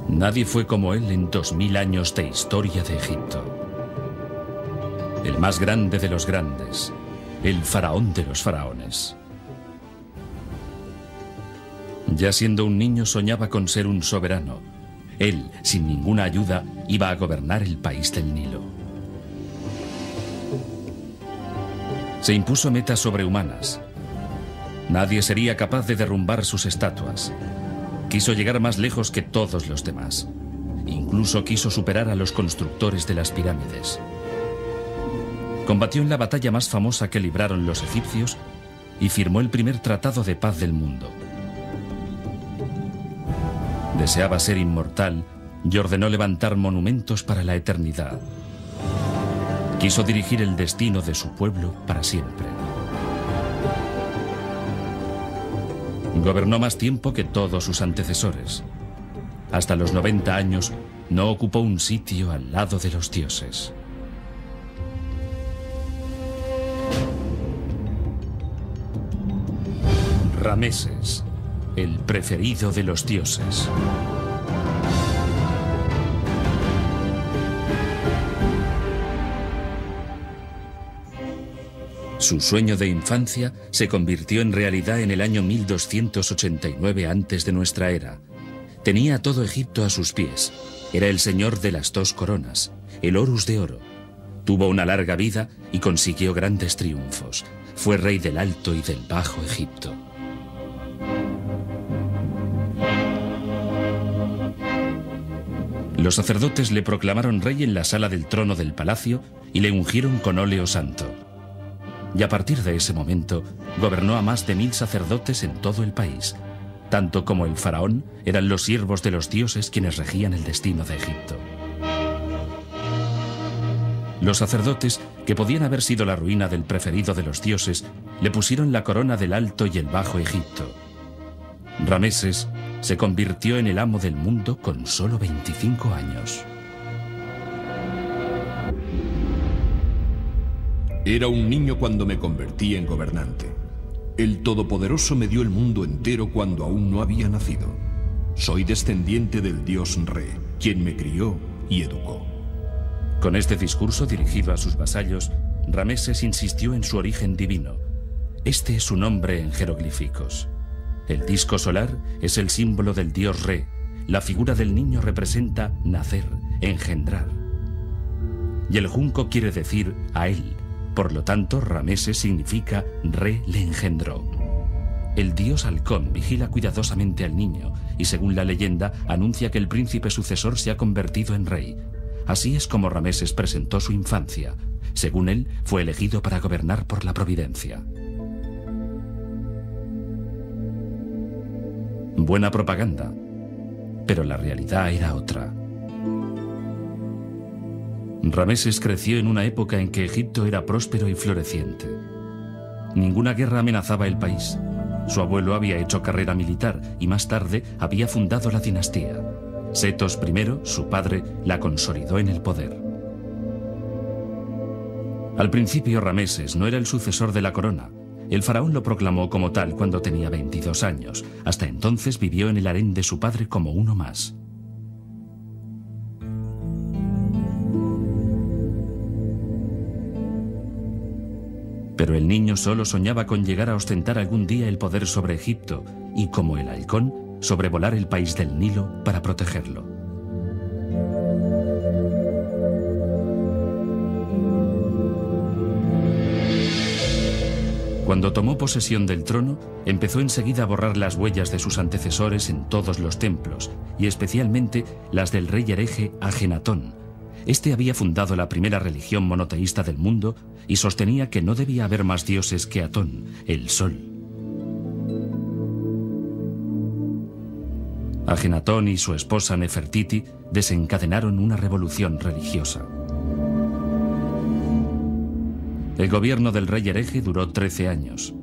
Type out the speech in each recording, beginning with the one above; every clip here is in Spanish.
Nadie fue como él en 2000 años de historia de Egipto. El más grande de los grandes, el faraón de los faraones. Ya siendo un niño soñaba con ser un soberano. Él, sin ninguna ayuda, iba a gobernar el país del Nilo. Se impuso metas sobrehumanas. Nadie sería capaz de derrumbar sus estatuas. Quiso llegar más lejos que todos los demás. Incluso quiso superar a los constructores de las pirámides. Combatió en la batalla más famosa que libraron los egipcios y firmó el primer tratado de paz del mundo. Deseaba ser inmortal y ordenó levantar monumentos para la eternidad. Quiso dirigir el destino de su pueblo para siempre. Gobernó más tiempo que todos sus antecesores. Hasta los 90 años no ocupó un sitio al lado de los dioses. Rameses, el preferido de los dioses. Su sueño de infancia se convirtió en realidad en el año 1289 antes de nuestra era. Tenía todo Egipto a sus pies. Era el señor de las dos coronas, el Horus de oro. Tuvo una larga vida y consiguió grandes triunfos. Fue rey del Alto y del Bajo Egipto. Los sacerdotes le proclamaron rey en la sala del trono del palacio y le ungieron con óleo santo. Y a partir de ese momento, gobernó a más de 1000 sacerdotes en todo el país. Tanto como el faraón, eran los siervos de los dioses quienes regían el destino de Egipto. Los sacerdotes, que podían haber sido la ruina del preferido de los dioses, le pusieron la corona del Alto y el Bajo Egipto. Rameses se convirtió en el amo del mundo con solo 25 años. Era un niño cuando me convertí en gobernante. El Todopoderoso me dio el mundo entero cuando aún no había nacido. Soy descendiente del dios Re, quien me crió y educó. Con este discurso dirigido a sus vasallos, Rameses insistió en su origen divino. Este es su nombre en jeroglíficos. El disco solar es el símbolo del dios Re. La figura del niño representa nacer, engendrar. Y el junco quiere decir a él. Por lo tanto, Rameses significa Re le engendró. El dios halcón vigila cuidadosamente al niño y, según la leyenda, anuncia que el príncipe sucesor se ha convertido en rey. Así es como Rameses presentó su infancia. Según él, fue elegido para gobernar por la providencia. Buena propaganda, pero la realidad era otra. Rameses creció en una época en que Egipto era próspero y floreciente. Ninguna guerra amenazaba el país. Su abuelo había hecho carrera militar y más tarde había fundado la dinastía. Setos I, su padre, la consolidó en el poder. Al principio Rameses no era el sucesor de la corona. El faraón lo proclamó como tal cuando tenía 22 años. Hasta entonces vivió en el harén de su padre como uno más. Pero el niño solo soñaba con llegar a ostentar algún día el poder sobre Egipto y, como el halcón, sobrevolar el país del Nilo para protegerlo. Cuando tomó posesión del trono, empezó enseguida a borrar las huellas de sus antecesores en todos los templos, y especialmente las del rey hereje Ajenatón. Este había fundado la primera religión monoteísta del mundo y sostenía que no debía haber más dioses que Atón, el sol. Ajenatón y su esposa Nefertiti desencadenaron una revolución religiosa. El gobierno del rey hereje duró 13 años.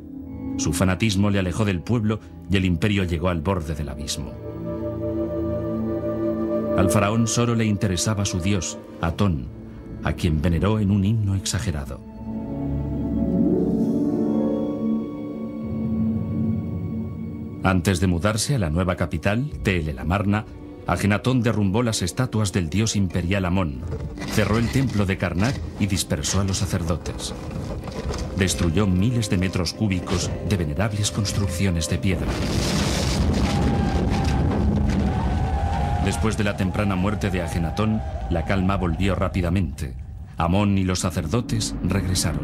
Su fanatismo le alejó del pueblo y el imperio llegó al borde del abismo. Al faraón solo le interesaba su dios, Atón, a quien veneró en un himno exagerado. Antes de mudarse a la nueva capital, Tel el Amarna, Ajenatón derrumbó las estatuas del dios imperial Amón, cerró el templo de Karnak y dispersó a los sacerdotes. Destruyó miles de metros cúbicos de venerables construcciones de piedra. Después de la temprana muerte de Ajenatón, la calma volvió rápidamente. Amón y los sacerdotes regresaron.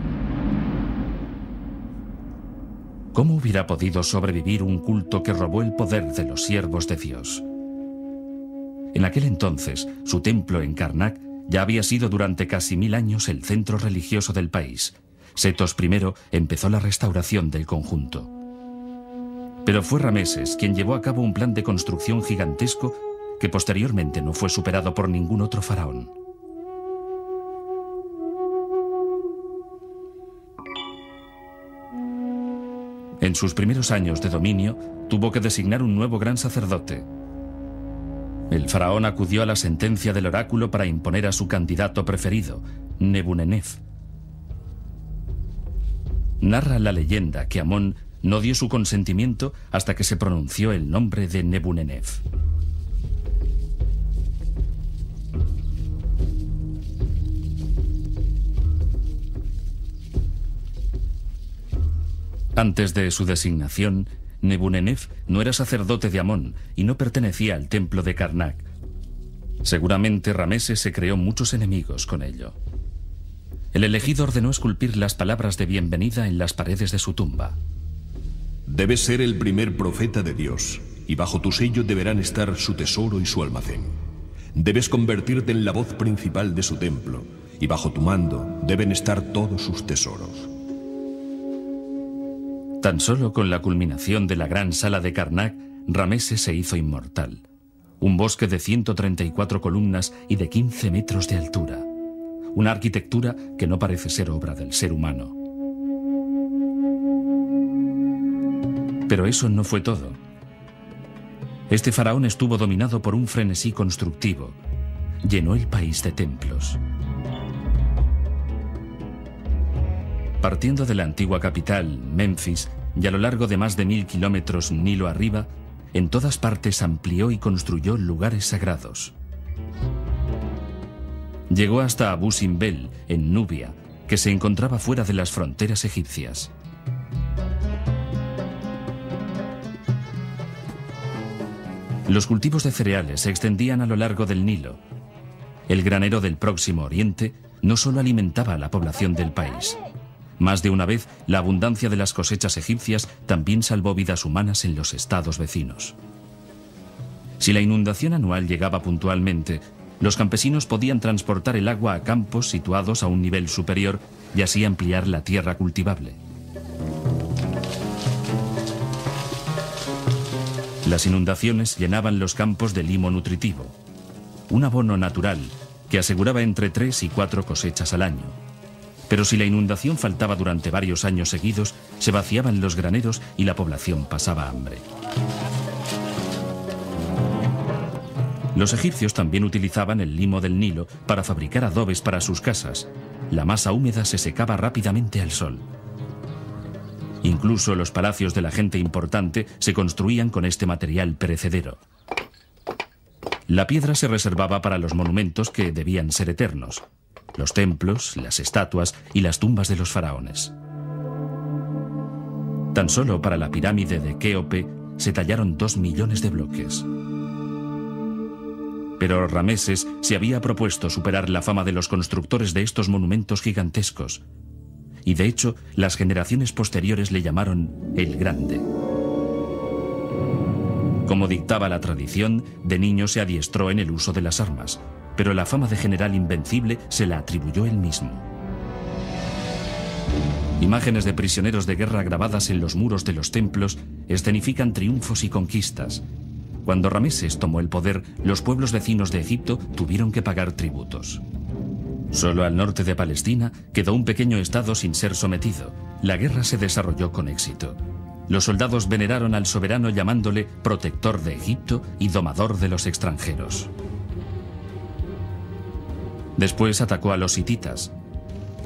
¿Cómo hubiera podido sobrevivir un culto que robó el poder de los siervos de Dios? En aquel entonces, su templo en Karnak ya había sido durante casi 1000 años el centro religioso del país. Setos I empezó la restauración del conjunto. Pero fue Rameses quien llevó a cabo un plan de construcción gigantesco que posteriormente no fue superado por ningún otro faraón. En sus primeros años de dominio, tuvo que designar un nuevo gran sacerdote. El faraón acudió a la sentencia del oráculo para imponer a su candidato preferido, Nebunenef. Narra la leyenda que Amón no dio su consentimiento hasta que se pronunció el nombre de Nebunenef. Antes de su designación, Nebunenef no era sacerdote de Amón y no pertenecía al templo de Karnak. Seguramente Rameses se creó muchos enemigos con ello. El elegido ordenó esculpir las palabras de bienvenida en las paredes de su tumba. Debes ser el primer profeta de Dios, y bajo tu sello deberán estar su tesoro y su almacén. Debes convertirte en la voz principal de su templo, y bajo tu mando deben estar todos sus tesoros. Tan solo con la culminación de la gran sala de Karnak, Rameses se hizo inmortal. Un bosque de 134 columnas y de 15 metros de altura. Una arquitectura que no parece ser obra del ser humano. Pero eso no fue todo. Este faraón estuvo dominado por un frenesí constructivo. Llenó el país de templos. Partiendo de la antigua capital, Memphis, y a lo largo de más de 1000 kilómetros Nilo arriba, en todas partes amplió y construyó lugares sagrados. Llegó hasta Abu Simbel, en Nubia, que se encontraba fuera de las fronteras egipcias. Los cultivos de cereales se extendían a lo largo del Nilo. El granero del Próximo Oriente no solo alimentaba a la población del país. Más de una vez, la abundancia de las cosechas egipcias también salvó vidas humanas en los estados vecinos. Si la inundación anual llegaba puntualmente, los campesinos podían transportar el agua a campos situados a un nivel superior y así ampliar la tierra cultivable. Las inundaciones llenaban los campos de limo nutritivo, un abono natural que aseguraba entre 3 y 4 cosechas al año. Pero si la inundación faltaba durante varios años seguidos, se vaciaban los graneros y la población pasaba hambre. Los egipcios también utilizaban el limo del Nilo para fabricar adobes para sus casas. La masa húmeda se secaba rápidamente al sol. Incluso los palacios de la gente importante se construían con este material perecedero. La piedra se reservaba para los monumentos que debían ser eternos: los templos, las estatuas y las tumbas de los faraones. Tan solo para la pirámide de Kéope se tallaron 2 millones de bloques. Pero Rameses se había propuesto superar la fama de los constructores de estos monumentos gigantescos. Y de hecho, las generaciones posteriores le llamaron el Grande. Como dictaba la tradición, de niño se adiestró en el uso de las armas, pero la fama de general invencible se la atribuyó él mismo. Imágenes de prisioneros de guerra grabadas en los muros de los templos escenifican triunfos y conquistas. Cuando Rameses tomó el poder, los pueblos vecinos de Egipto tuvieron que pagar tributos. Solo al norte de Palestina quedó un pequeño estado sin ser sometido. La guerra se desarrolló con éxito. Los soldados veneraron al soberano llamándole protector de Egipto y domador de los extranjeros. Después atacó a los hititas.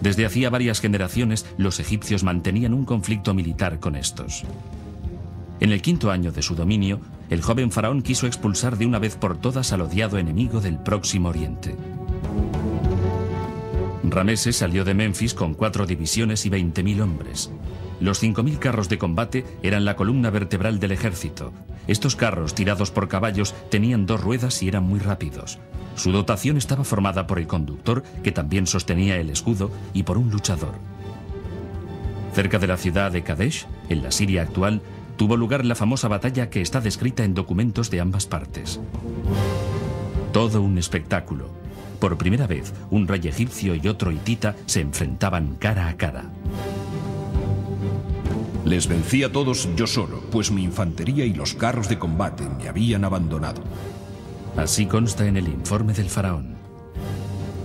Desde hacía varias generaciones, los egipcios mantenían un conflicto militar con estos. En el 5.º año de su dominio, el joven faraón quiso expulsar de una vez por todas al odiado enemigo del Próximo Oriente. Rameses salió de Menfis con 4 divisiones y 20.000 hombres. Los 5.000 carros de combate eran la columna vertebral del ejército. Estos carros, tirados por caballos, tenían 2 ruedas y eran muy rápidos. Su dotación estaba formada por el conductor, que también sostenía el escudo, y por un luchador. Cerca de la ciudad de Kadesh, en la Siria actual, tuvo lugar la famosa batalla que está descrita en documentos de ambas partes. Todo un espectáculo. Por primera vez, un rey egipcio y otro hitita se enfrentaban cara a cara. Les vencí a todos yo solo, pues mi infantería y los carros de combate me habían abandonado. Así consta en el informe del faraón.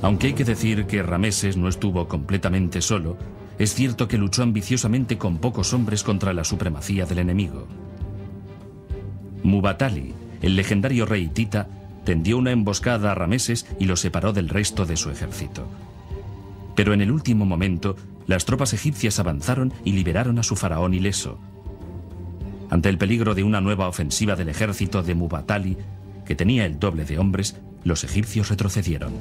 Aunque hay que decir que Rameses no estuvo completamente solo, es cierto que luchó ambiciosamente con pocos hombres contra la supremacía del enemigo. Mubatali, el legendario rey hitita, tendió una emboscada a Rameses y lo separó del resto de su ejército. Pero en el último momento, las tropas egipcias avanzaron y liberaron a su faraón ileso. Ante el peligro de una nueva ofensiva del ejército de Mubatali, que tenía el doble de hombres, los egipcios retrocedieron.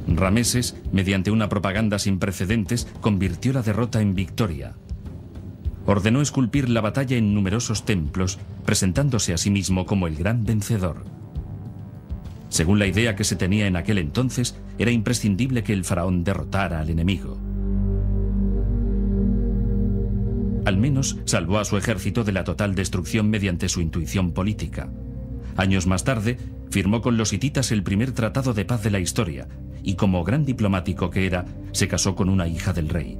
Rameses, mediante una propaganda sin precedentes, convirtió la derrota en victoria. Ordenó esculpir la batalla en numerosos templos, presentándose a sí mismo como el gran vencedor. Según la idea que se tenía en aquel entonces, era imprescindible que el faraón derrotara al enemigo. Al menos salvó a su ejército de la total destrucción mediante su intuición política. Años más tarde, firmó con los hititas el primer tratado de paz de la historia, y como gran diplomático que era, se casó con una hija del rey.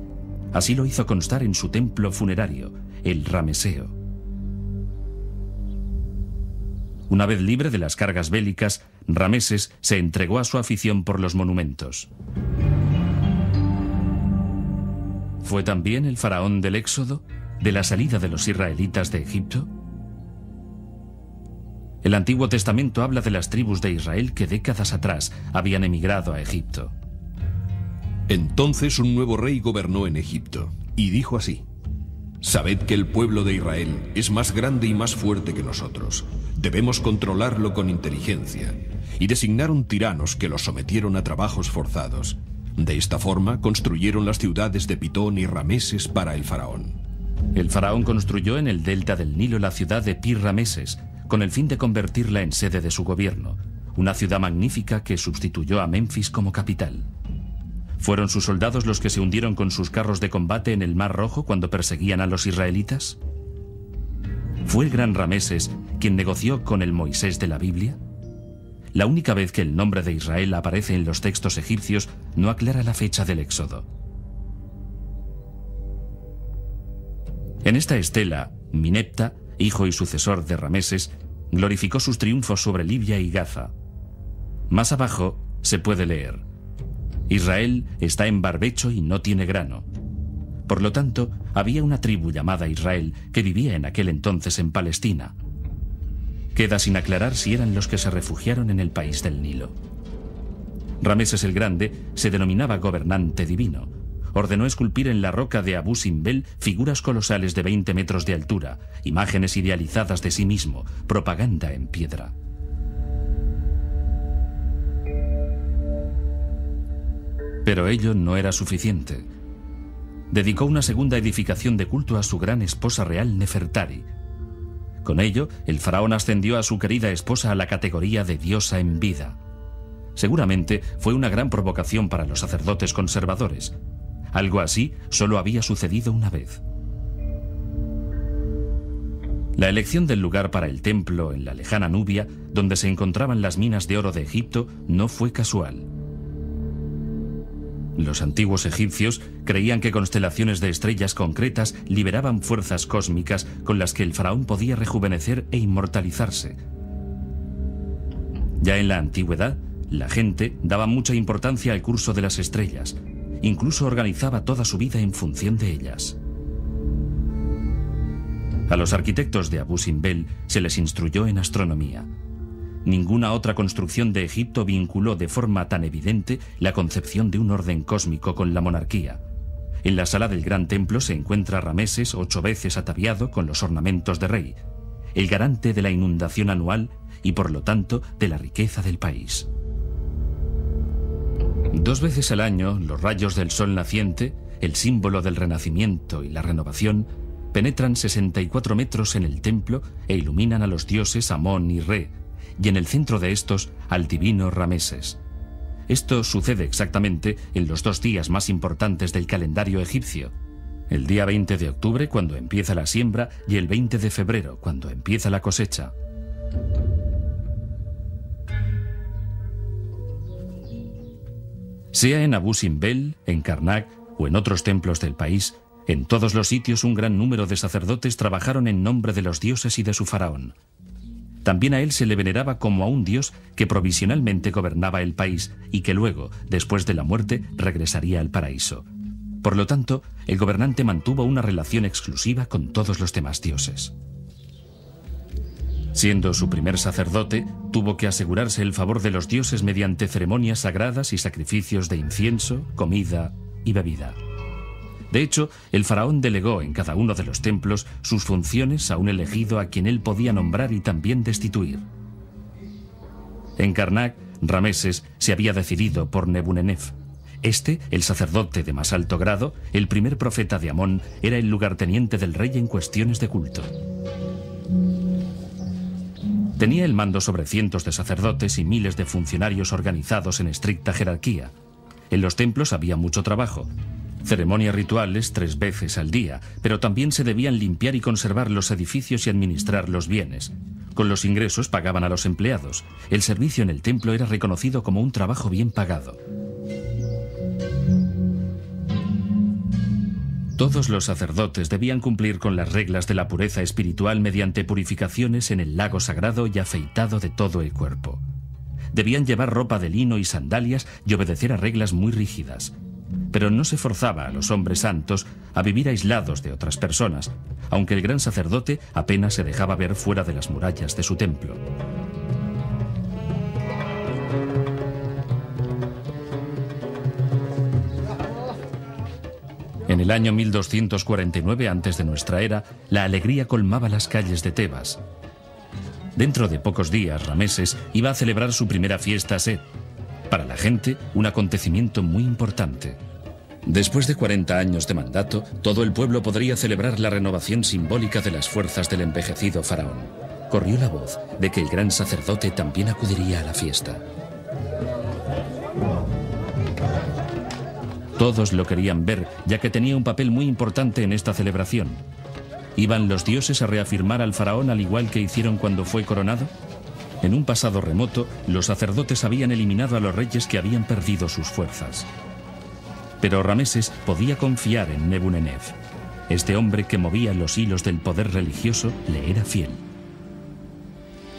Así lo hizo constar en su templo funerario, el Rameseo. Una vez libre de las cargas bélicas, Rameses se entregó a su afición por los monumentos. ¿Fue también el faraón del Éxodo, de la salida de los israelitas de Egipto? El Antiguo Testamento habla de las tribus de Israel que décadas atrás habían emigrado a Egipto. Entonces un nuevo rey gobernó en Egipto, y dijo así: Sabed que el pueblo de Israel es más grande y más fuerte que nosotros. Debemos controlarlo con inteligencia. Y designaron tiranos que los sometieron a trabajos forzados. De esta forma construyeron las ciudades de Pitón y Rameses para el faraón. El faraón construyó en el delta del Nilo la ciudad de Pi-Rameses, con el fin de convertirla en sede de su gobierno, una ciudad magnífica que sustituyó a Menfis como capital. ¿Fueron sus soldados los que se hundieron con sus carros de combate en el Mar Rojo cuando perseguían a los israelitas? ¿Fue el gran Rameses quien negoció con el Moisés de la Biblia? La única vez que el nombre de Israel aparece en los textos egipcios no aclara la fecha del Éxodo. En esta estela, Minepta, hijo y sucesor de Rameses, glorificó sus triunfos sobre Libia y Gaza. Más abajo se puede leer: Israel está en barbecho y no tiene grano. Por lo tanto, había una tribu llamada Israel que vivía en aquel entonces en Palestina. Queda sin aclarar si eran los que se refugiaron en el país del Nilo. Rameses el Grande se denominaba gobernante divino. Ordenó esculpir en la roca de Abu Simbel figuras colosales de 20 metros de altura, imágenes idealizadas de sí mismo, propaganda en piedra. Pero ello no era suficiente. Dedicó una segunda edificación de culto a su gran esposa real Nefertari. Con ello, el faraón ascendió a su querida esposa a la categoría de diosa en vida. Seguramente fue una gran provocación para los sacerdotes conservadores. Algo así solo había sucedido una vez. La elección del lugar para el templo en la lejana Nubia, donde se encontraban las minas de oro de Egipto, no fue casual. Los antiguos egipcios creían que constelaciones de estrellas concretas liberaban fuerzas cósmicas con las que el faraón podía rejuvenecer e inmortalizarse. Ya en la antigüedad, la gente daba mucha importancia al curso de las estrellas. Incluso organizaba toda su vida en función de ellas. A los arquitectos de Abu Simbel se les instruyó en astronomía. Ninguna otra construcción de Egipto vinculó de forma tan evidente la concepción de un orden cósmico con la monarquía. en la sala del gran templo se encuentra Rameses 8 veces ataviado con los ornamentos de rey, el garante de la inundación anual y por lo tanto de la riqueza del país. 2 veces al año, los rayos del sol naciente, el símbolo del renacimiento y la renovación, penetran 64 metros en el templo e iluminan a los dioses Amón y Re, y en el centro de estos al divino Rameses. Esto sucede exactamente en los 2 días más importantes del calendario egipcio, el día 20 de octubre cuando empieza la siembra y el 20 de febrero cuando empieza la cosecha. Sea en Abu Simbel, en Karnak o en otros templos del país, en todos los sitios un gran número de sacerdotes trabajaron en nombre de los dioses y de su faraón. También a él se le veneraba como a un dios que provisionalmente gobernaba el país y que luego, después de la muerte, regresaría al paraíso. Por lo tanto, el gobernante mantuvo una relación exclusiva con todos los demás dioses. Siendo su primer sacerdote, tuvo que asegurarse el favor de los dioses mediante ceremonias sagradas y sacrificios de incienso, comida y bebida. De hecho, el faraón delegó en cada uno de los templos sus funciones a un elegido a quien él podía nombrar y también destituir. En Karnak, Rameses se había decidido por Nebunenef. Este, el sacerdote de más alto grado, el primer profeta de Amón, era el lugarteniente del rey en cuestiones de culto. Tenía el mando sobre cientos de sacerdotes y miles de funcionarios organizados en estricta jerarquía. En los templos había mucho trabajo. Ceremonias rituales 3 veces al día, pero también se debían limpiar y conservar los edificios y administrar los bienes. Con los ingresos pagaban a los empleados. El servicio en el templo era reconocido como un trabajo bien pagado. Todos los sacerdotes debían cumplir con las reglas de la pureza espiritual mediante purificaciones en el lago sagrado y afeitado de todo el cuerpo. Debían llevar ropa de lino y sandalias y obedecer a reglas muy rígidas. Pero no se forzaba a los hombres santos a vivir aislados de otras personas, aunque el gran sacerdote apenas se dejaba ver fuera de las murallas de su templo. En el año 1249 antes de nuestra era, la alegría colmaba las calles de Tebas. Dentro de pocos días, Rameses iba a celebrar su primera fiesta Set. Para la gente, un acontecimiento muy importante. Después de 40 años de mandato, todo el pueblo podría celebrar la renovación simbólica de las fuerzas del envejecido faraón. Corrió la voz de que el gran sacerdote también acudiría a la fiesta. Todos lo querían ver, ya que tenía un papel muy importante en esta celebración. ¿Iban los dioses a reafirmar al faraón al igual que hicieron cuando fue coronado? En un pasado remoto, los sacerdotes habían eliminado a los reyes que habían perdido sus fuerzas. Pero Rameses podía confiar en Nebunenef. Este hombre que movía los hilos del poder religioso le era fiel.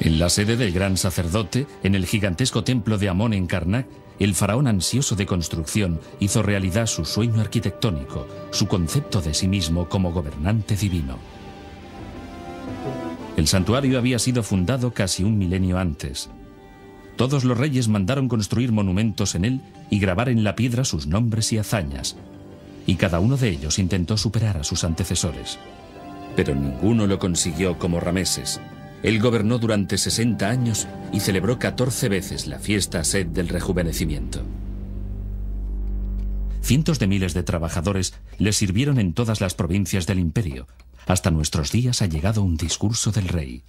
En la sede del gran sacerdote, en el gigantesco templo de Amón en Karnak, el faraón ansioso de construcción hizo realidad su sueño arquitectónico, su concepto de sí mismo como gobernante divino. El santuario había sido fundado casi un milenio antes. Todos los reyes mandaron construir monumentos en él y grabar en la piedra sus nombres y hazañas, y cada uno de ellos intentó superar a sus antecesores. Pero ninguno lo consiguió como Rameses. Él gobernó durante 60 años y celebró 14 veces la fiesta Set del rejuvenecimiento. Cientos de miles de trabajadores le sirvieron en todas las provincias del imperio. Hasta nuestros días ha llegado un discurso del rey.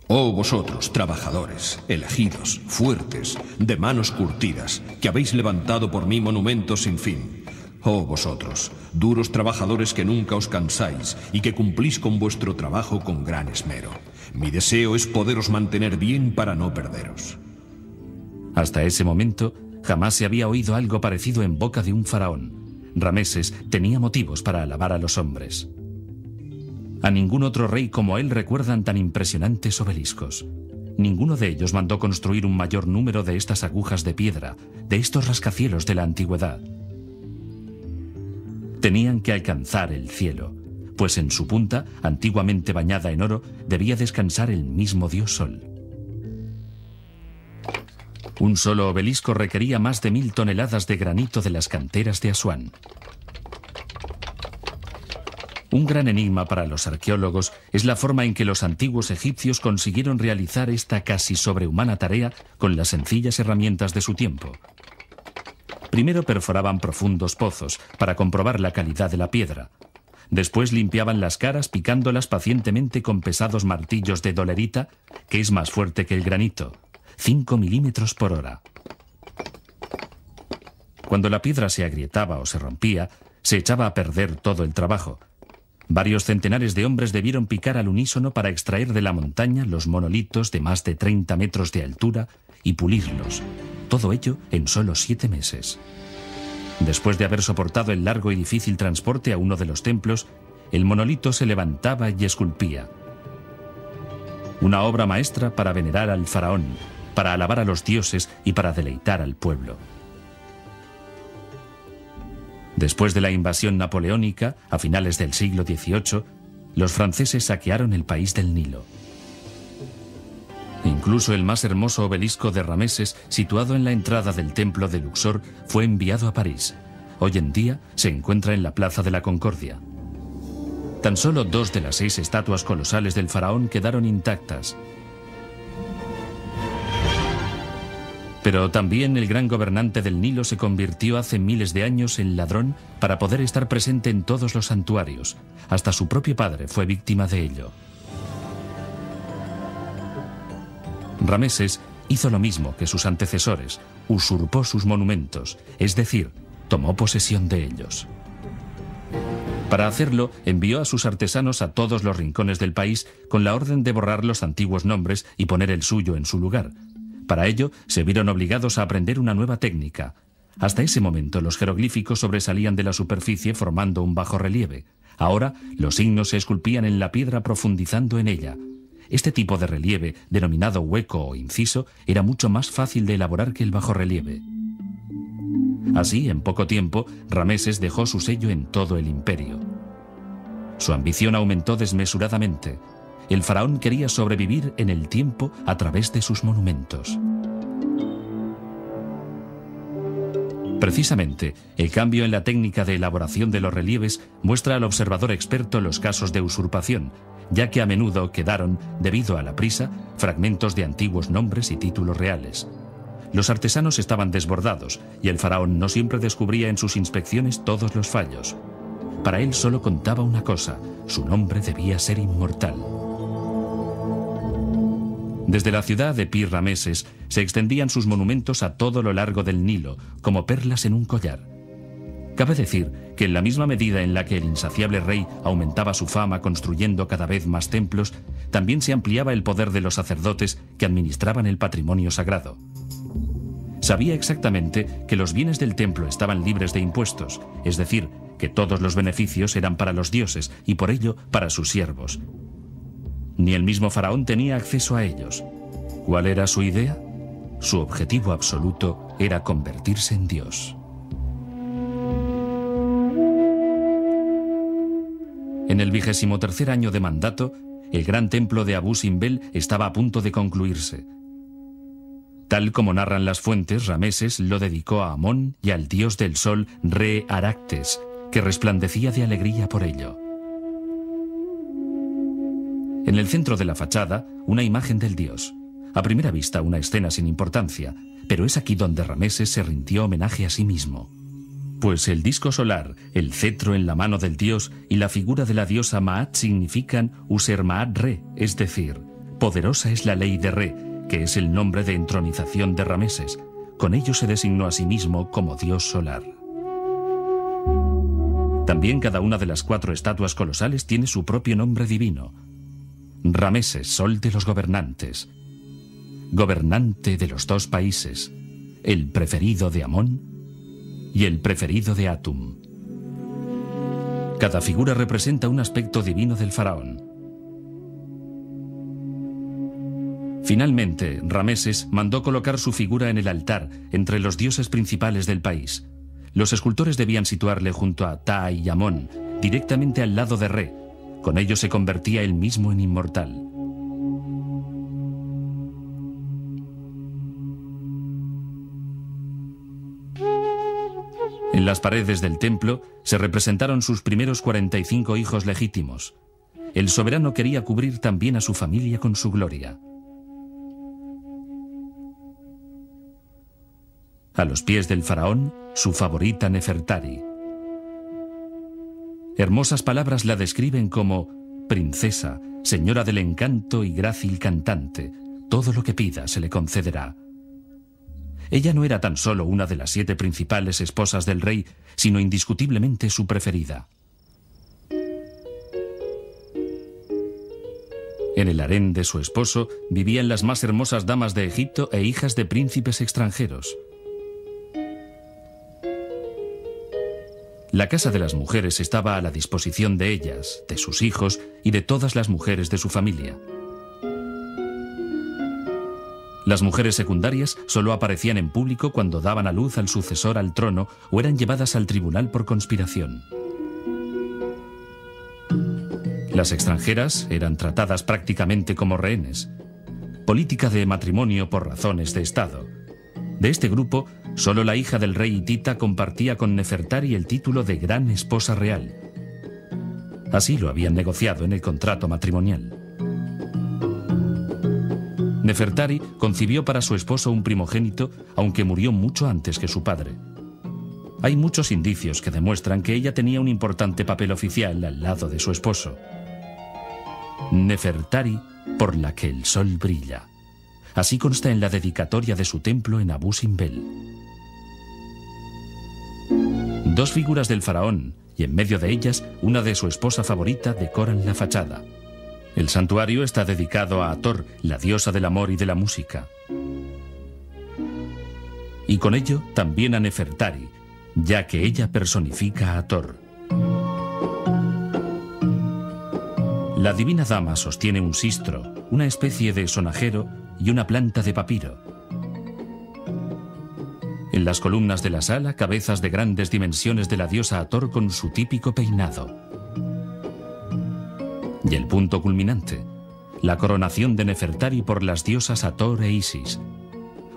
Oh vosotros, trabajadores, elegidos, fuertes, de manos curtidas, que habéis levantado por mí monumentos sin fin. Oh vosotros, duros trabajadores que nunca os cansáis y que cumplís con vuestro trabajo con gran esmero. Mi deseo es poderos mantener bien para no perderos. Hasta ese momento, jamás se había oído algo parecido en boca de un faraón. Rameses tenía motivos para alabar a los hombres. A ningún otro rey como él recuerdan tan impresionantes obeliscos. Ninguno de ellos mandó construir un mayor número de estas agujas de piedra, de estos rascacielos de la antigüedad. Tenían que alcanzar el cielo, pues en su punta, antiguamente bañada en oro, debía descansar el mismo dios Sol. Un solo obelisco requería más de 1000 toneladas de granito de las canteras de Asuán. Un gran enigma para los arqueólogos es la forma en que los antiguos egipcios consiguieron realizar esta casi sobrehumana tarea con las sencillas herramientas de su tiempo. Primero perforaban profundos pozos para comprobar la calidad de la piedra. Después limpiaban las caras picándolas pacientemente con pesados martillos de dolerita, que es más fuerte que el granito, 5 milímetros por hora. Cuando la piedra se agrietaba o se rompía, se echaba a perder todo el trabajo. Varios centenares de hombres debieron picar al unísono para extraer de la montaña los monolitos de más de 30 metros de altura y pulirlos. Todo ello en solo 7 meses. Después de haber soportado el largo y difícil transporte a uno de los templos, el monolito se levantaba y esculpía. Una obra maestra para venerar al faraón, para alabar a los dioses y para deleitar al pueblo. Después de la invasión napoleónica, a finales del siglo XVIII, los franceses saquearon el país del Nilo. Incluso el más hermoso obelisco de Rameses, situado en la entrada del templo de Luxor, fue enviado a París. Hoy en día se encuentra en la Plaza de la Concordia. Tan solo 2 de las 6 estatuas colosales del faraón quedaron intactas. Pero también el gran gobernante del Nilo se convirtió hace miles de años en ladrón para poder estar presente en todos los santuarios. Hasta su propio padre fue víctima de ello. Rameses hizo lo mismo que sus antecesores, usurpó sus monumentos, es decir, tomó posesión de ellos. Para hacerlo, envió a sus artesanos a todos los rincones del país con la orden de borrar los antiguos nombres y poner el suyo en su lugar. Para ello, se vieron obligados a aprender una nueva técnica. Hasta ese momento, los jeroglíficos sobresalían de la superficie formando un bajorrelieve. Ahora, los signos se esculpían en la piedra profundizando en ella. Este tipo de relieve, denominado hueco o inciso, era mucho más fácil de elaborar que el bajorrelieve. Así, en poco tiempo, Rameses dejó su sello en todo el imperio. Su ambición aumentó desmesuradamente. El faraón quería sobrevivir en el tiempo a través de sus monumentos. Precisamente, el cambio en la técnica de elaboración de los relieves muestra al observador experto los casos de usurpación, ya que a menudo quedaron, debido a la prisa, fragmentos de antiguos nombres y títulos reales. Los artesanos estaban desbordados y el faraón no siempre descubría en sus inspecciones todos los fallos. Para él solo contaba una cosa: su nombre debía ser inmortal. Desde la ciudad de Pi Rameses se extendían sus monumentos a todo lo largo del Nilo, como perlas en un collar. Cabe decir que en la misma medida en la que el insaciable rey aumentaba su fama construyendo cada vez más templos, también se ampliaba el poder de los sacerdotes que administraban el patrimonio sagrado. Sabía exactamente que los bienes del templo estaban libres de impuestos, es decir, que todos los beneficios eran para los dioses y por ello para sus siervos. Ni el mismo faraón tenía acceso a ellos. ¿Cuál era su idea? Su objetivo absoluto era convertirse en Dios. En el 23º año de mandato, el gran templo de Abu Simbel estaba a punto de concluirse. Tal como narran las fuentes, Rameses lo dedicó a Amón y al dios del sol Re-Aráctes, que resplandecía de alegría por ello. En el centro de la fachada, una imagen del dios. A primera vista, una escena sin importancia, pero es aquí donde Rameses se rindió homenaje a sí mismo. Pues el disco solar, el cetro en la mano del dios y la figura de la diosa Maat significan User Maat Re, es decir, poderosa es la ley de Re, que es el nombre de entronización de Rameses. Con ello se designó a sí mismo como dios solar. También cada una de las 4 estatuas colosales tiene su propio nombre divino. Rameses, sol de los gobernantes, gobernante de los 2 países, el preferido de Amón y el preferido de Atum. Cada figura representa un aspecto divino del faraón. Finalmente, Rameses mandó colocar su figura en el altar entre los dioses principales del país. Los escultores debían situarle junto a Ptah y Amón, directamente al lado de Re. Con ello se convertía él mismo en inmortal. En las paredes del templo se representaron sus primeros 45 hijos legítimos. El soberano quería cubrir también a su familia con su gloria. A los pies del faraón, su favorita Nefertari. Hermosas palabras la describen como princesa, señora del encanto y grácil cantante. Todo lo que pida se le concederá. Ella no era tan solo una de las 7 principales esposas del rey, sino indiscutiblemente su preferida. En el harén de su esposo vivían las más hermosas damas de Egipto e hijas de príncipes extranjeros. La casa de las mujeres estaba a la disposición de ellas, de sus hijos y de todas las mujeres de su familia. Las mujeres secundarias solo aparecían en público cuando daban a luz al sucesor al trono o eran llevadas al tribunal por conspiración. Las extranjeras eran tratadas prácticamente como rehenes. Política de matrimonio por razones de Estado. De este grupo, solo la hija del rey hitita compartía con Nefertari el título de Gran Esposa Real. Así lo habían negociado en el contrato matrimonial. Nefertari concibió para su esposo un primogénito, aunque murió mucho antes que su padre. Hay muchos indicios que demuestran que ella tenía un importante papel oficial al lado de su esposo. Nefertari, por la que el sol brilla. Así consta en la dedicatoria de su templo en Abu Simbel. 2 figuras del faraón, y en medio de ellas una de su esposa favorita, decoran la fachada. El santuario está dedicado a Hathor, la diosa del amor y de la música. Y con ello también a Nefertari, ya que ella personifica a Hathor. La divina dama sostiene un sistro, una especie de sonajero y una planta de papiro. En las columnas de la sala, cabezas de grandes dimensiones de la diosa Hathor con su típico peinado. Y el punto culminante, la coronación de Nefertari por las diosas Hathor e Isis.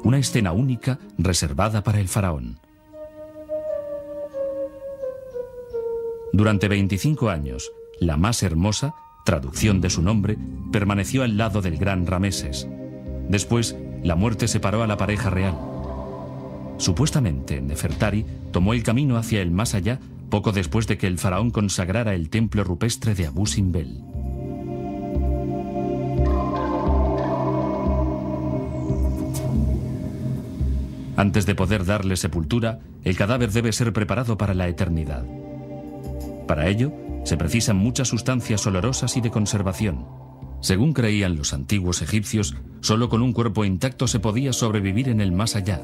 Una escena única reservada para el faraón. Durante 25 años, la más hermosa, traducción de su nombre, permaneció al lado del gran Rameses. Después, la muerte separó a la pareja real. Supuestamente, Nefertari tomó el camino hacia el más allá poco después de que el faraón consagrara el templo rupestre de Abu Simbel. Antes de poder darle sepultura, el cadáver debe ser preparado para la eternidad. Para ello, se precisan muchas sustancias olorosas y de conservación. Según creían los antiguos egipcios, solo con un cuerpo intacto se podía sobrevivir en el más allá.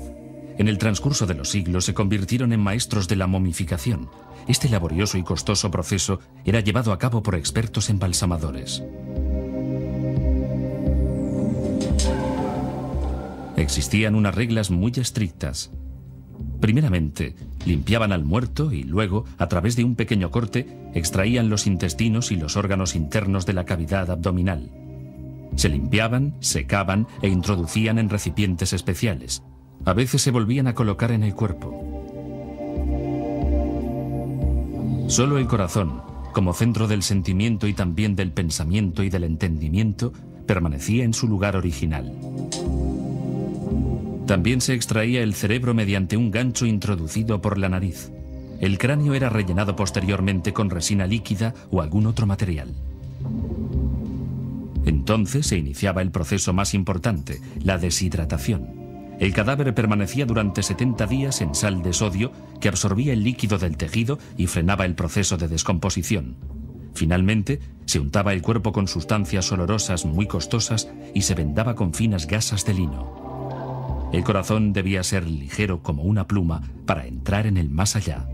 En el transcurso de los siglos se convirtieron en maestros de la momificación. Este laborioso y costoso proceso era llevado a cabo por expertos embalsamadores. Existían unas reglas muy estrictas. Primeramente, limpiaban al muerto y luego, a través de un pequeño corte, extraían los intestinos y los órganos internos de la cavidad abdominal. Se limpiaban, secaban e introducían en recipientes especiales. A veces se volvían a colocar en el cuerpo. Solo el corazón, como centro del sentimiento y también del pensamiento y del entendimiento, permanecía en su lugar original. También se extraía el cerebro mediante un gancho introducido por la nariz. El cráneo era rellenado posteriormente con resina líquida o algún otro material. Entonces se iniciaba el proceso más importante, la deshidratación. El cadáver permanecía durante 70 días en sal de sodio que absorbía el líquido del tejido y frenaba el proceso de descomposición. Finalmente, se untaba el cuerpo con sustancias olorosas muy costosas y se vendaba con finas gasas de lino. El corazón debía ser ligero como una pluma para entrar en el más allá.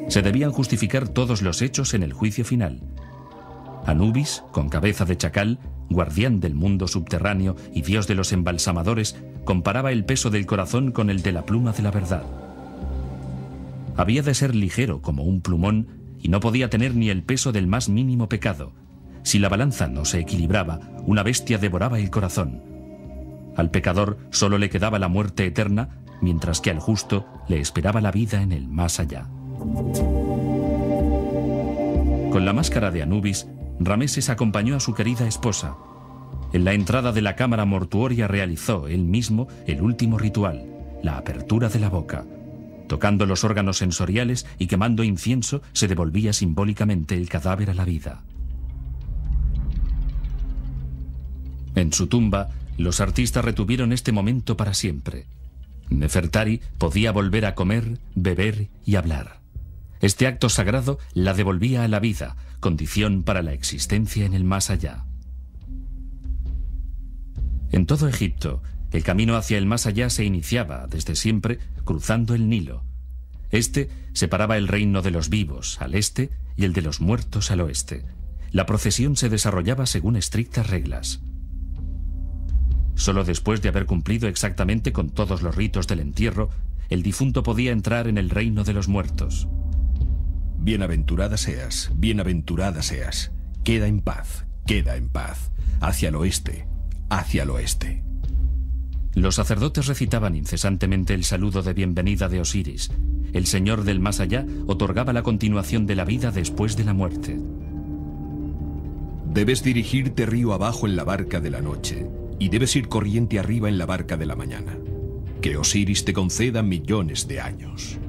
Se debían justificar todos los hechos en el juicio final. Anubis, con cabeza de chacal, guardián del mundo subterráneo y dios de los embalsamadores, comparaba el peso del corazón con el de la pluma de la verdad. Había de ser ligero como un plumón y no podía tener ni el peso del más mínimo pecado. Si la balanza no se equilibraba, una bestia devoraba el corazón. Al pecador solo le quedaba la muerte eterna, mientras que al justo le esperaba la vida en el más allá. Con la máscara de Anubis, Rameses acompañó a su querida esposa. En la entrada de la cámara mortuoria realizó él mismo el último ritual, la apertura de la boca. Tocando los órganos sensoriales y quemando incienso, se devolvía simbólicamente el cadáver a la vida. En su tumba, los artistas retuvieron este momento para siempre. Nefertari podía volver a comer, beber y hablar. Este acto sagrado la devolvía a la vida, condición para la existencia en el más allá. En todo Egipto, el camino hacia el más allá se iniciaba, desde siempre, cruzando el Nilo. Este separaba el reino de los vivos al este y el de los muertos al oeste. La procesión se desarrollaba según estrictas reglas. Solo después de haber cumplido exactamente con todos los ritos del entierro, el difunto podía entrar en el reino de los muertos. Bienaventurada seas, bienaventurada seas. Queda en paz, hacia el oeste, hacia el oeste. Los sacerdotes recitaban incesantemente el saludo de bienvenida de Osiris. El señor del más allá otorgaba la continuación de la vida después de la muerte. Debes dirigirte río abajo en la barca de la noche, y debes ir corriente arriba en la barca de la mañana. Que Osiris te conceda millones de años.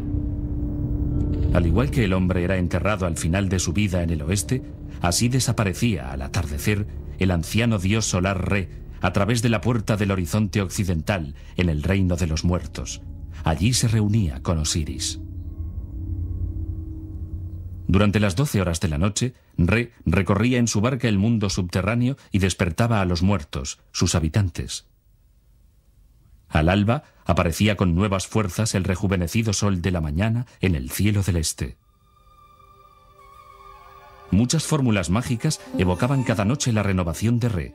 Al igual que el hombre era enterrado al final de su vida en el oeste, así desaparecía al atardecer el anciano dios solar Re a través de la puerta del horizonte occidental en el reino de los muertos. Allí se reunía con Osiris. Durante las 12 horas de la noche, Re recorría en su barca el mundo subterráneo y despertaba a los muertos, sus habitantes. Al alba aparecía con nuevas fuerzas el rejuvenecido sol de la mañana en el cielo del este. Muchas fórmulas mágicas evocaban cada noche la renovación de Re.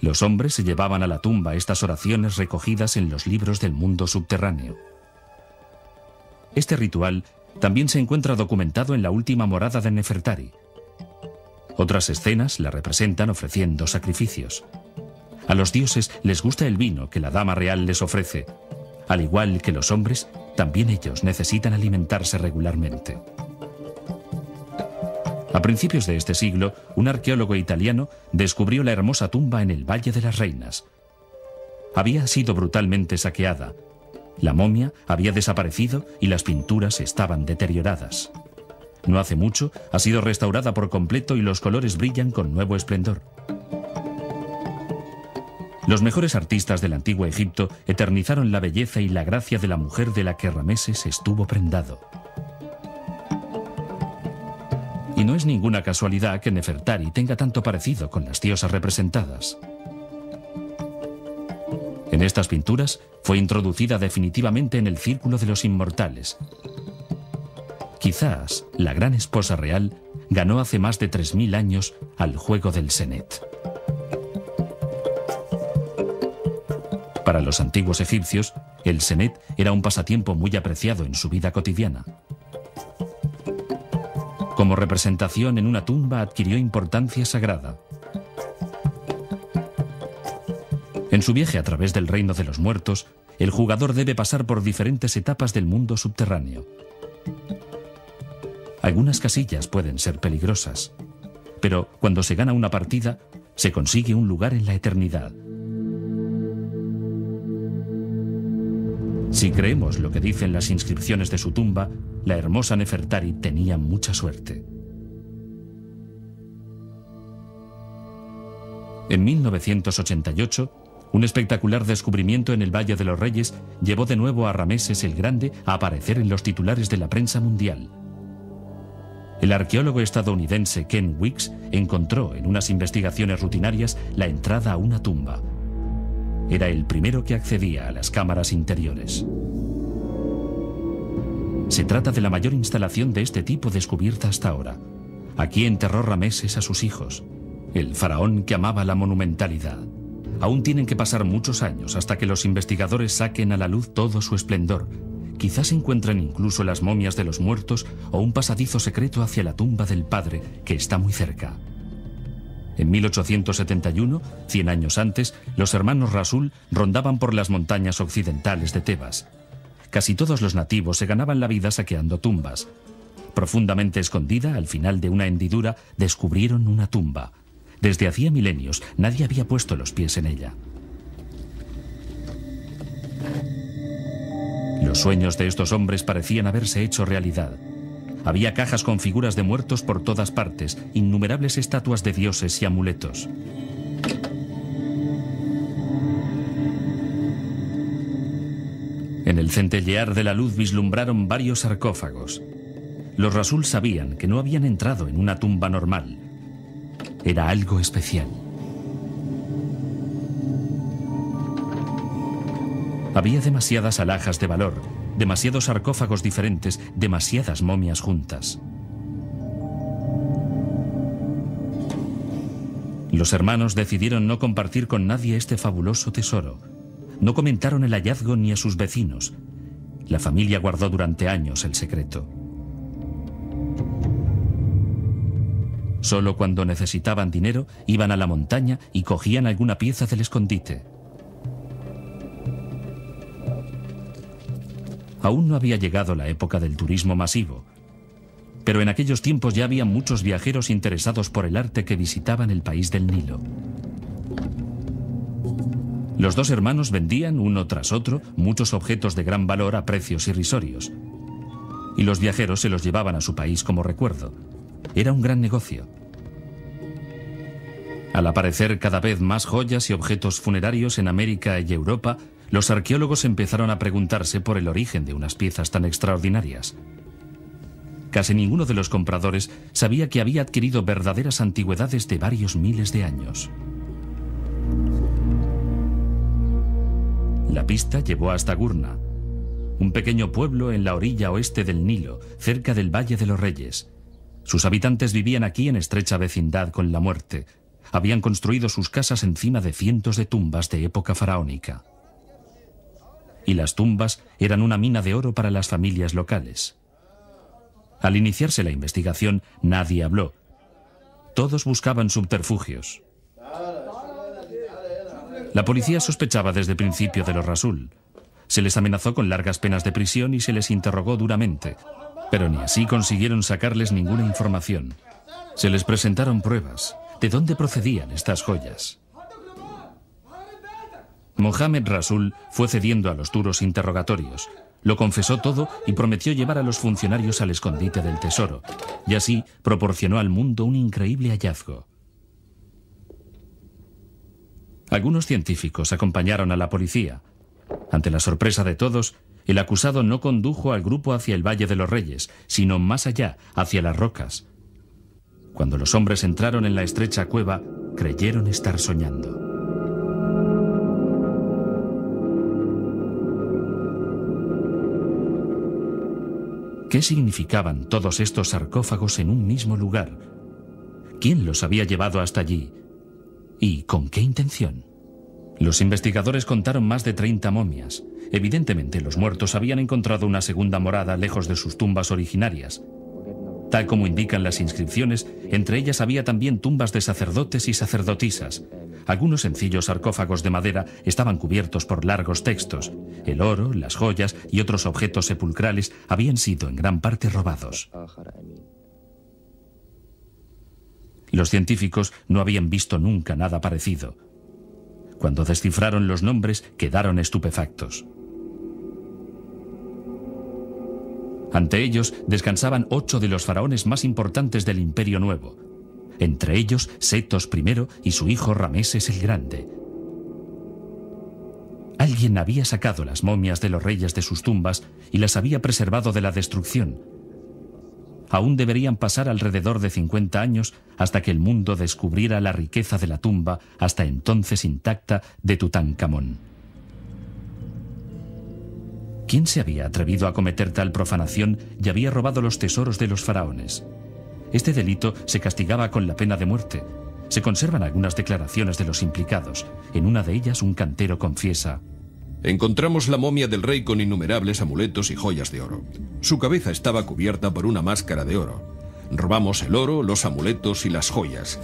Los hombres se llevaban a la tumba estas oraciones recogidas en los libros del mundo subterráneo. Este ritual también se encuentra documentado en la última morada de Nefertari. Otras escenas la representan ofreciendo sacrificios. A los dioses les gusta el vino que la dama real les ofrece. Al igual que los hombres, también ellos necesitan alimentarse regularmente. A principios de este siglo, un arqueólogo italiano descubrió la hermosa tumba en el Valle de las Reinas. Había sido brutalmente saqueada. La momia había desaparecido y las pinturas estaban deterioradas. No hace mucho ha sido restaurada por completo y los colores brillan con nuevo esplendor. Los mejores artistas del antiguo Egipto eternizaron la belleza y la gracia de la mujer de la que Rameses estuvo prendado. Y no es ninguna casualidad que Nefertari tenga tanto parecido con las diosas representadas. En estas pinturas fue introducida definitivamente en el círculo de los inmortales. Quizás la gran esposa real ganó hace más de 3000 años al juego del Senet. Para los antiguos egipcios, el Senet era un pasatiempo muy apreciado en su vida cotidiana. Como representación en una tumba adquirió importancia sagrada. En su viaje a través del reino de los muertos, el jugador debe pasar por diferentes etapas del mundo subterráneo. Algunas casillas pueden ser peligrosas, pero cuando se gana una partida, se consigue un lugar en la eternidad. Si creemos lo que dicen las inscripciones de su tumba, la hermosa Nefertari tenía mucha suerte. En 1988, un espectacular descubrimiento en el Valle de los Reyes llevó de nuevo a Rameses el Grande a aparecer en los titulares de la prensa mundial. El arqueólogo estadounidense Ken Weeks encontró en unas investigaciones rutinarias la entrada a una tumba. Era el primero que accedía a las cámaras interiores. Se trata de la mayor instalación de este tipo descubierta hasta ahora. Aquí enterró Rameses a sus hijos, el faraón que amaba la monumentalidad. Aún tienen que pasar muchos años hasta que los investigadores saquen a la luz todo su esplendor. Quizás encuentren incluso las momias de los muertos o un pasadizo secreto hacia la tumba del padre, que está muy cerca. En 1871, 100 años antes, los hermanos Rasul rondaban por las montañas occidentales de Tebas. Casi todos los nativos se ganaban la vida saqueando tumbas. Profundamente escondida, al final de una hendidura, descubrieron una tumba. Desde hacía milenios, nadie había puesto los pies en ella. Los sueños de estos hombres parecían haberse hecho realidad. Había cajas con figuras de muertos por todas partes, innumerables estatuas de dioses y amuletos. En el centellear de la luz vislumbraron varios sarcófagos. Los Rasul sabían que no habían entrado en una tumba normal. Era algo especial. Había demasiadas alhajas de valor, demasiados sarcófagos diferentes, demasiadas momias juntas. Los hermanos decidieron no compartir con nadie este fabuloso tesoro. No comentaron el hallazgo ni a sus vecinos. La familia guardó durante años el secreto. Solo cuando necesitaban dinero, iban a la montaña y cogían alguna pieza del escondite. Aún no había llegado la época del turismo masivo, pero en aquellos tiempos ya había muchos viajeros interesados por el arte que visitaban el país del Nilo. Los dos hermanos vendían, uno tras otro, muchos objetos de gran valor a precios irrisorios. Y los viajeros se los llevaban a su país como recuerdo. Era un gran negocio. Al aparecer cada vez más joyas y objetos funerarios en América y Europa, los arqueólogos empezaron a preguntarse por el origen de unas piezas tan extraordinarias. Casi ninguno de los compradores sabía que había adquirido verdaderas antigüedades de varios miles de años. La pista llevó hasta Gurna, un pequeño pueblo en la orilla oeste del Nilo, cerca del Valle de los Reyes. Sus habitantes vivían aquí en estrecha vecindad con la muerte. Habían construido sus casas encima de cientos de tumbas de época faraónica. Y las tumbas eran una mina de oro para las familias locales. Al iniciarse la investigación, nadie habló. Todos buscaban subterfugios. La policía sospechaba desde el principio de los Rasul. Se les amenazó con largas penas de prisión y se les interrogó duramente, pero ni así consiguieron sacarles ninguna información. Se les presentaron pruebas. ¿De dónde procedían estas joyas? Mohamed Rasul fue cediendo a los duros interrogatorios. Lo confesó todo y prometió llevar a los funcionarios al escondite del tesoro, y así proporcionó al mundo un increíble hallazgo. Algunos científicos acompañaron a la policía. Ante la sorpresa de todos, el acusado no condujo al grupo hacia el Valle de los Reyes, sino más allá, hacia las rocas. Cuando los hombres entraron en la estrecha cueva, creyeron estar soñando. ¿Qué significaban todos estos sarcófagos en un mismo lugar? ¿Quién los había llevado hasta allí? ¿Y con qué intención? Los investigadores contaron más de 30 momias. Evidentemente, los muertos habían encontrado una segunda morada lejos de sus tumbas originarias. Tal como indican las inscripciones, entre ellas había también tumbas de sacerdotes y sacerdotisas. Algunos sencillos sarcófagos de madera estaban cubiertos por largos textos. El oro, las joyas y otros objetos sepulcrales habían sido en gran parte robados. Los científicos no habían visto nunca nada parecido. Cuando descifraron los nombres, quedaron estupefactos. Ante ellos descansaban 8 de los faraones más importantes del Imperio Nuevo, entre ellos Setos I y su hijo Rameses el Grande. Alguien había sacado las momias de los reyes de sus tumbas y las había preservado de la destrucción. Aún deberían pasar alrededor de 50 años hasta que el mundo descubriera la riqueza de la tumba, hasta entonces intacta, de Tutankamón. ¿Quién se había atrevido a cometer tal profanación y había robado los tesoros de los faraones? Este delito se castigaba con la pena de muerte. Se conservan algunas declaraciones de los implicados. En una de ellas, un cantero confiesa: encontramos la momia del rey con innumerables amuletos y joyas de oro. Su cabeza estaba cubierta por una máscara de oro. Robamos el oro, los amuletos y las joyas.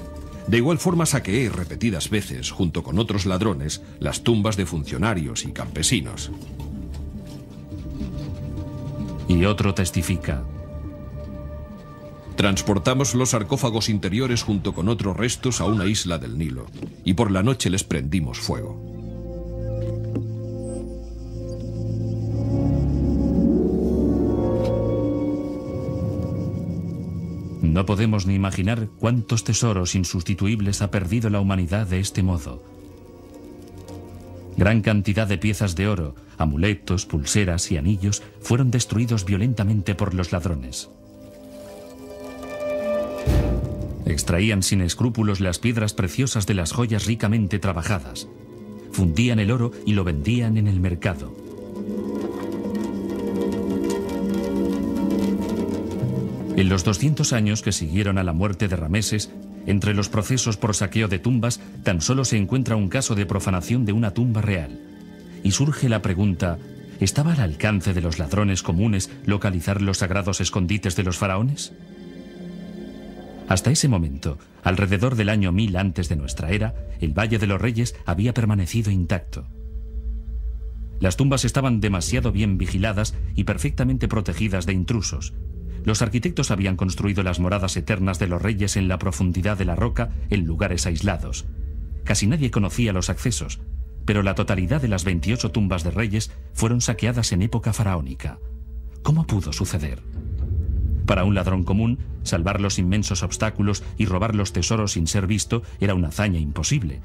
De igual forma saqueé repetidas veces, junto con otros ladrones, las tumbas de funcionarios y campesinos. Y otro testifica: transportamos los sarcófagos interiores junto con otros restos a una isla del Nilo, y por la noche les prendimos fuego. No podemos ni imaginar cuántos tesoros insustituibles ha perdido la humanidad de este modo. Gran cantidad de piezas de oro, amuletos, pulseras y anillos fueron destruidos violentamente por los ladrones. Extraían sin escrúpulos las piedras preciosas de las joyas ricamente trabajadas. Fundían el oro y lo vendían en el mercado. En los 200 años que siguieron a la muerte de Rameses, entre los procesos por saqueo de tumbas, tan solo se encuentra un caso de profanación de una tumba real. Y surge la pregunta: ¿estaba al alcance de los ladrones comunes localizar los sagrados escondites de los faraones? Hasta ese momento, alrededor del año 1000 antes de nuestra era, el Valle de los Reyes había permanecido intacto. Las tumbas estaban demasiado bien vigiladas y perfectamente protegidas de intrusos. Los arquitectos habían construido las moradas eternas de los reyes en la profundidad de la roca, en lugares aislados. Casi nadie conocía los accesos, pero la totalidad de las 28 tumbas de reyes fueron saqueadas en época faraónica. ¿Cómo pudo suceder? Para un ladrón común, salvar los inmensos obstáculos y robar los tesoros sin ser visto era una hazaña imposible.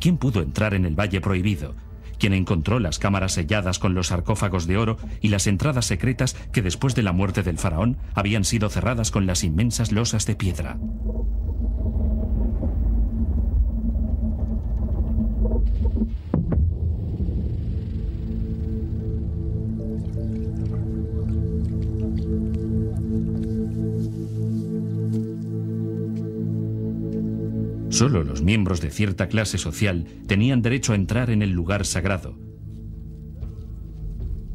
¿Quién pudo entrar en el Valle Prohibido? ¿Quién encontró las cámaras selladas con los sarcófagos de oro y las entradas secretas que después de la muerte del faraón habían sido cerradas con las inmensas losas de piedra? Solo los miembros de cierta clase social tenían derecho a entrar en el lugar sagrado.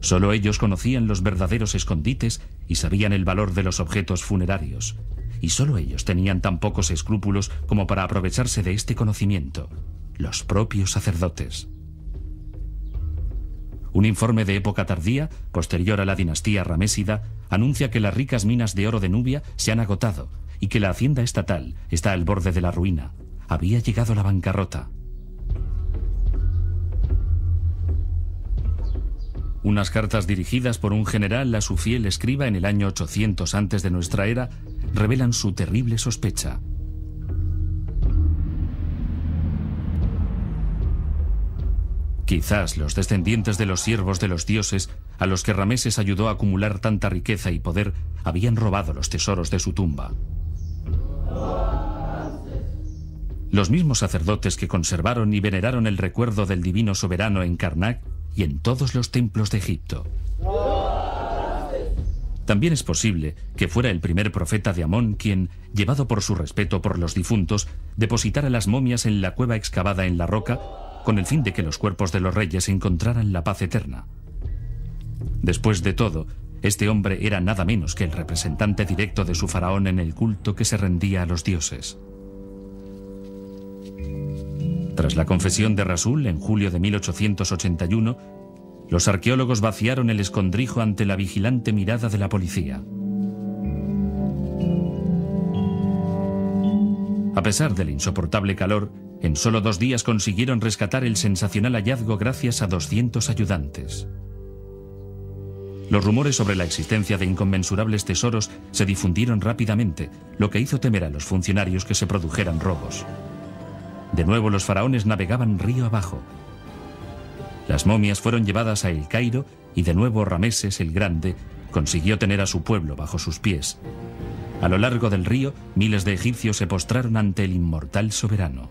Solo ellos conocían los verdaderos escondites y sabían el valor de los objetos funerarios. Y solo ellos tenían tan pocos escrúpulos como para aprovecharse de este conocimiento: los propios sacerdotes. Un informe de época tardía, posterior a la dinastía ramésida, anuncia que las ricas minas de oro de Nubia se han agotado y que la hacienda estatal está al borde de la ruina. Había llegado la bancarrota. Unas cartas dirigidas por un general a su fiel escriba en el año 800 antes de nuestra era revelan su terrible sospecha. Quizás los descendientes de los siervos de los dioses, a los que Rameses ayudó a acumular tanta riqueza y poder, habían robado los tesoros de su tumba. Los mismos sacerdotes que conservaron y veneraron el recuerdo del divino soberano en Karnak y en todos los templos de Egipto. También es posible que fuera el primer profeta de Amón quien, llevado por su respeto por los difuntos, depositara las momias en la cueva excavada en la roca con el fin de que los cuerpos de los reyes encontraran la paz eterna. Después de todo, este hombre era nada menos que el representante directo de su faraón en el culto que se rendía a los dioses. Tras la confesión de Rasul en julio de 1881, los arqueólogos vaciaron el escondrijo ante la vigilante mirada de la policía. A pesar del insoportable calor, en solo 2 días consiguieron rescatar el sensacional hallazgo gracias a 200 ayudantes. Los rumores sobre la existencia de inconmensurables tesoros se difundieron rápidamente, lo que hizo temer a los funcionarios que se produjeran robos. De nuevo los faraones navegaban río abajo. Las momias fueron llevadas a El Cairo y de nuevo Rameses el Grande consiguió tener a su pueblo bajo sus pies. A lo largo del río, miles de egipcios se postraron ante el inmortal soberano.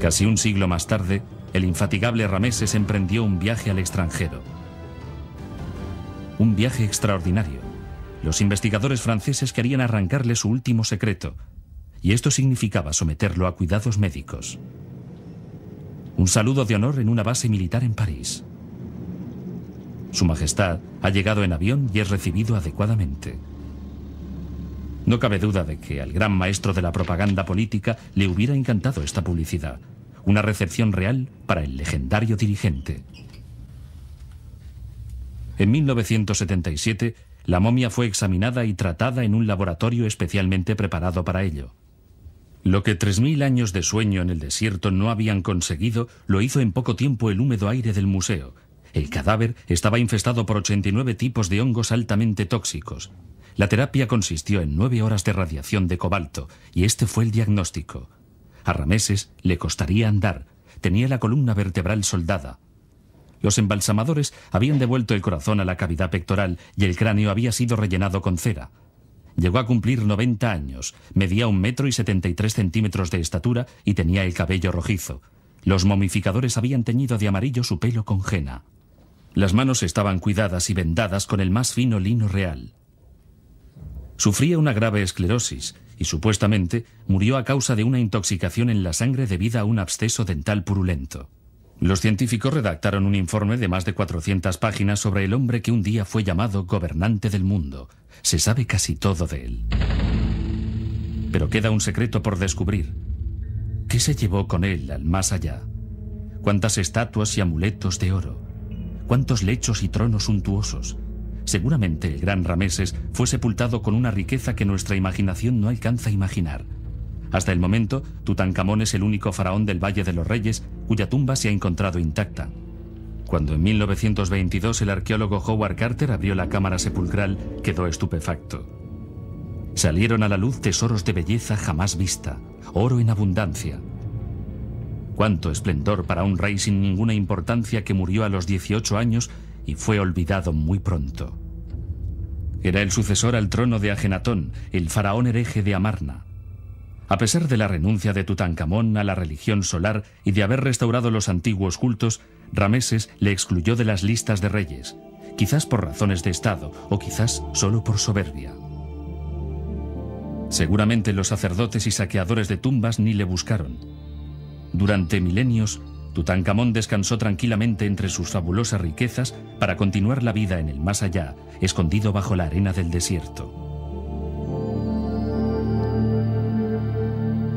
Casi un siglo más tarde, el infatigable Rameses emprendió un viaje al extranjero. Un viaje extraordinario. Los investigadores franceses querían arrancarle su último secreto, y esto significaba someterlo a cuidados médicos. Un saludo de honor en una base militar en París. Su Majestad ha llegado en avión y es recibido adecuadamente. No cabe duda de que al gran maestro de la propaganda política le hubiera encantado esta publicidad. Una recepción real para el legendario dirigente. En 1977, la momia fue examinada y tratada en un laboratorio especialmente preparado para ello. Lo que 3000 años de sueño en el desierto no habían conseguido, lo hizo en poco tiempo el húmedo aire del museo. El cadáver estaba infestado por 89 tipos de hongos altamente tóxicos. La terapia consistió en 9 horas de radiación de cobalto, y este fue el diagnóstico. A Rameses le costaría andar, tenía la columna vertebral soldada. Los embalsamadores habían devuelto el corazón a la cavidad pectoral y el cráneo había sido rellenado con cera. Llegó a cumplir 90 años, medía 1,73 metros de estatura y tenía el cabello rojizo. Los momificadores habían teñido de amarillo su pelo con henna. Las manos estaban cuidadas y vendadas con el más fino lino real. Sufría una grave esclerosis y supuestamente murió a causa de una intoxicación en la sangre debida a un absceso dental purulento. Los científicos redactaron un informe de más de 400 páginas sobre el hombre que un día fue llamado gobernante del mundo. Se sabe casi todo de él. Pero queda un secreto por descubrir. ¿Qué se llevó con él al más allá? ¿Cuántas estatuas y amuletos de oro? ¿Cuántos lechos y tronos suntuosos? Seguramente el gran Rameses fue sepultado con una riqueza que nuestra imaginación no alcanza a imaginar. Hasta el momento, Tutankamón es el único faraón del Valle de los Reyes cuya tumba se ha encontrado intacta. Cuando en 1922 el arqueólogo Howard Carter abrió la cámara sepulcral, quedó estupefacto. Salieron a la luz tesoros de belleza jamás vista, oro en abundancia. Cuánto esplendor para un rey sin ninguna importancia que murió a los 18 años y fue olvidado muy pronto. Era el sucesor al trono de Ajenatón, el faraón hereje de Amarna. A pesar de la renuncia de Tutankamón a la religión solar y de haber restaurado los antiguos cultos, Rameses le excluyó de las listas de reyes, quizás por razones de estado o quizás solo por soberbia. Seguramente los sacerdotes y saqueadores de tumbas ni le buscaron. Durante milenios, Tutankamón descansó tranquilamente entre sus fabulosas riquezas para continuar la vida en el más allá, escondido bajo la arena del desierto.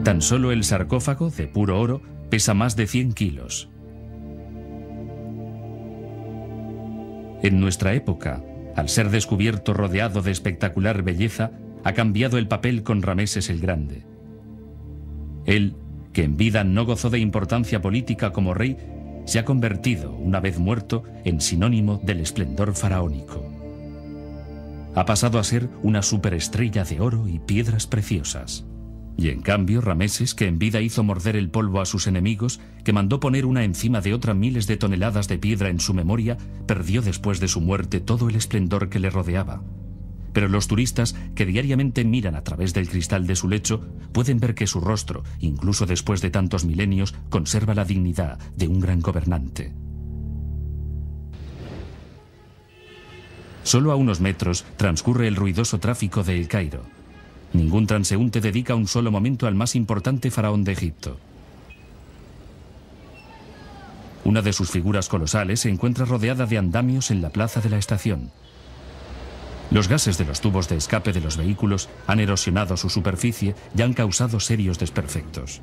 Tan solo el sarcófago, de puro oro, pesa más de 100 kilos. En nuestra época, al ser descubierto rodeado de espectacular belleza, ha cambiado el papel con Rameses el Grande. Él, que en vida no gozó de importancia política como rey, se ha convertido, una vez muerto, en sinónimo del esplendor faraónico. Ha pasado a ser una superestrella de oro y piedras preciosas. Y en cambio, Rameses, que en vida hizo morder el polvo a sus enemigos, que mandó poner una encima de otra miles de toneladas de piedra en su memoria, perdió después de su muerte todo el esplendor que le rodeaba. Pero los turistas, que diariamente miran a través del cristal de su lecho, pueden ver que su rostro, incluso después de tantos milenios, conserva la dignidad de un gran gobernante. Solo a unos metros transcurre el ruidoso tráfico de El Cairo. Ningún transeúnte dedica un solo momento al más importante faraón de Egipto. Una de sus figuras colosales se encuentra rodeada de andamios en la plaza de la estación. Los gases de los tubos de escape de los vehículos han erosionado su superficie y han causado serios desperfectos.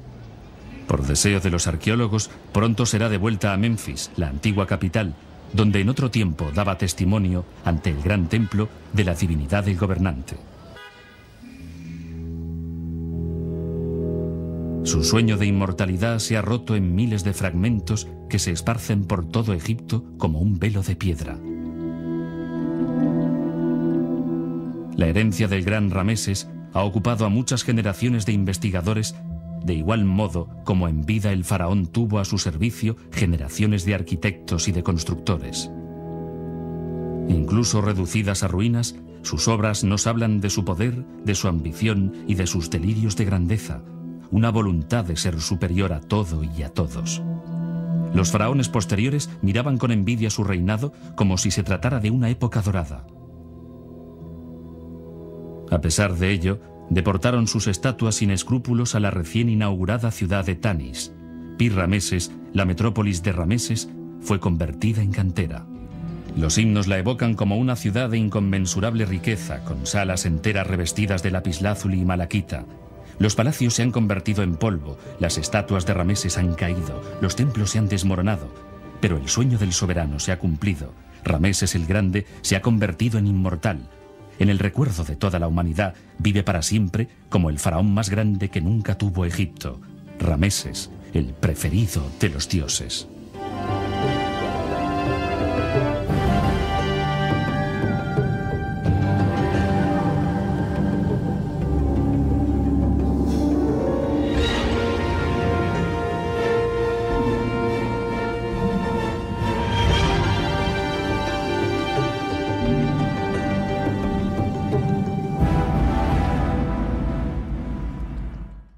Por deseo de los arqueólogos, pronto será devuelta a Memphis, la antigua capital, donde en otro tiempo daba testimonio ante el gran templo de la divinidad del gobernante. Su sueño de inmortalidad se ha roto en miles de fragmentos que se esparcen por todo Egipto como un velo de piedra. La herencia del gran Rameses ha ocupado a muchas generaciones de investigadores, de igual modo como en vida el faraón tuvo a su servicio generaciones de arquitectos y de constructores. Incluso reducidas a ruinas, sus obras nos hablan de su poder, de su ambición y de sus delirios de grandeza, una voluntad de ser superior a todo y a todos. Los faraones posteriores miraban con envidia su reinado como si se tratara de una época dorada. A pesar de ello, deportaron sus estatuas sin escrúpulos a la recién inaugurada ciudad de Tanis. Pi Rameses, la metrópolis de Rameses, fue convertida en cantera. Los himnos la evocan como una ciudad de inconmensurable riqueza, con salas enteras revestidas de lapislázuli y malaquita. Los palacios se han convertido en polvo, las estatuas de Rameses han caído, los templos se han desmoronado. Pero el sueño del soberano se ha cumplido. Rameses el Grande se ha convertido en inmortal. En el recuerdo de toda la humanidad vive para siempre como el faraón más grande que nunca tuvo Egipto. Rameses, el preferido de los dioses.